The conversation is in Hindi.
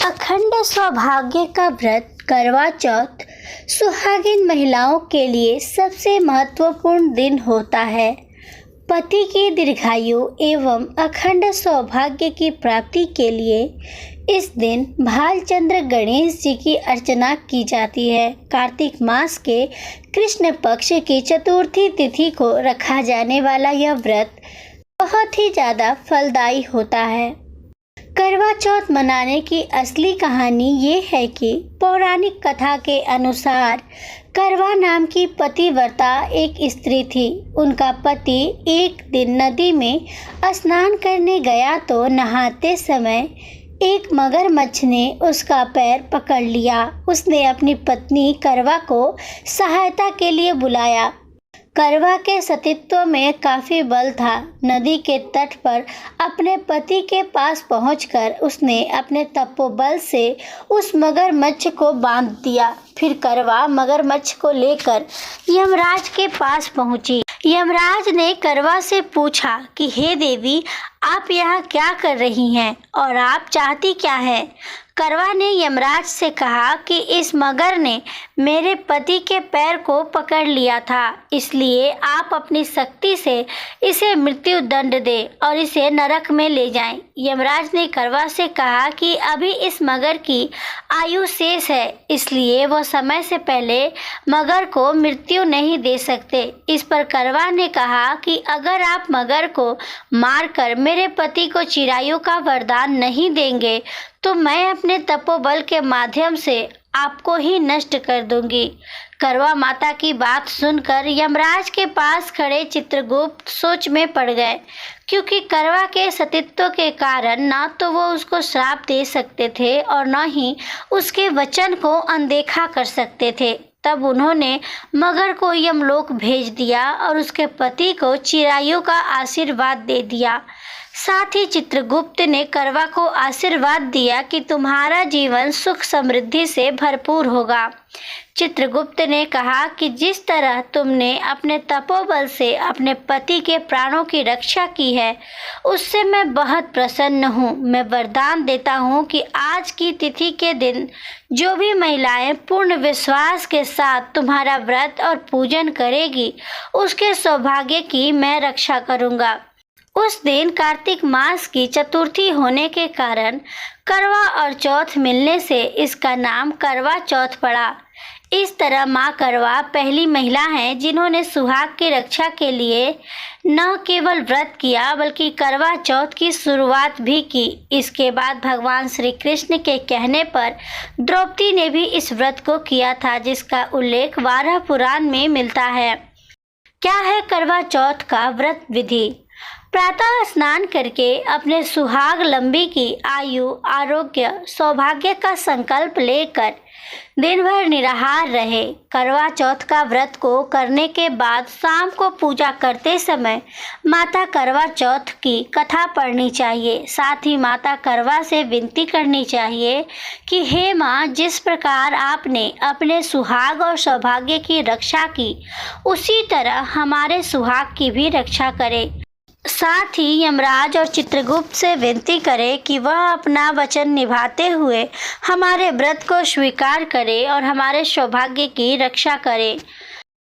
अखंड सौभाग्य का व्रत करवा चौथ सुहागिन महिलाओं के लिए सबसे महत्वपूर्ण दिन होता है। पति की दीर्घायु एवं अखंड सौभाग्य की प्राप्ति के लिए इस दिन भालचंद्र गणेश जी की अर्चना की जाती है। कार्तिक मास के कृष्ण पक्ष की चतुर्थी तिथि को रखा जाने वाला यह व्रत बहुत ही ज़्यादा फलदायी होता है। करवा चौथ मनाने की असली कहानी ये है कि पौराणिक कथा के अनुसार करवा नाम की पतिव्रता एक स्त्री थी। उनका पति एक दिन नदी में स्नान करने गया तो नहाते समय एक मगरमच्छ ने उसका पैर पकड़ लिया। उसने अपनी पत्नी करवा को सहायता के लिए बुलाया। करवा के सतीत्व में काफ़ी बल था। नदी के तट पर अपने पति के पास पहुंचकर उसने अपने तपोबल से उस मगरमच्छ को बांध दिया। फिर करवा मगरमच्छ को लेकर यमराज के पास पहुंची। यमराज ने करवा से पूछा कि हे देवी, आप यहाँ क्या कर रही हैं और आप चाहती क्या हैं? करवा ने यमराज से कहा कि इस मगर ने मेरे पति के पैर को पकड़ लिया था, इसलिए आप अपनी शक्ति से इसे मृत्यु दंड दे और इसे नरक में ले जाएं। यमराज ने करवा से कहा कि अभी इस मगर की आयु शेष है, इसलिए वह समय से पहले मगर को मृत्यु नहीं दे सकते। इस पर करवा ने कहा कि अगर आप मगर को मारकर मेरे पति को चिरायु का वरदान नहीं देंगे तो मैं अपने तपोबल के माध्यम से आपको ही नष्ट कर दूंगी। करवा माता की बात सुनकर यमराज के पास खड़े चित्रगुप्त सोच में पड़ गए, क्योंकि करवा के सतीत्व के कारण ना तो वो उसको श्राप दे सकते थे और न ही उसके वचन को अनदेखा कर सकते थे। तब उन्होंने मगर को यमलोक भेज दिया और उसके पति को चिरायु का आशीर्वाद दे दिया। साथ ही चित्रगुप्त ने करवा को आशीर्वाद दिया कि तुम्हारा जीवन सुख समृद्धि से भरपूर होगा। चित्रगुप्त ने कहा कि जिस तरह तुमने अपने तपोबल से अपने पति के प्राणों की रक्षा की है, उससे मैं बहुत प्रसन्न हूँ। मैं वरदान देता हूँ कि आज की तिथि के दिन जो भी महिलाएं पूर्ण विश्वास के साथ तुम्हारा व्रत और पूजन करेगी, उसके सौभाग्य की मैं रक्षा करूँगा। उस दिन कार्तिक मास की चतुर्थी होने के कारण करवा और चौथ मिलने से इसका नाम करवा चौथ पड़ा। इस तरह माँ करवा पहली महिला हैं जिन्होंने सुहाग की रक्षा के लिए न केवल व्रत किया बल्कि करवा चौथ की शुरुआत भी की। इसके बाद भगवान श्री कृष्ण के कहने पर द्रौपदी ने भी इस व्रत को किया था, जिसका उल्लेख 12 पुराण में मिलता है। क्या है करवा चौथ का व्रत विधि? प्रातः स्नान करके अपने सुहाग लंबी की आयु, आरोग्य, सौभाग्य का संकल्प लेकर दिन भर निराहार रहे। करवा चौथ का व्रत को करने के बाद शाम को पूजा करते समय माता करवा चौथ की कथा पढ़नी चाहिए। साथ ही माता करवा से विनती करनी चाहिए कि हे माँ, जिस प्रकार आपने अपने सुहाग और सौभाग्य की रक्षा की, उसी तरह हमारे सुहाग की भी रक्षा करें। साथ ही यमराज और चित्रगुप्त से विनती करे कि वह अपना वचन निभाते हुए हमारे व्रत को स्वीकार करे और हमारे सौभाग्य की रक्षा करे।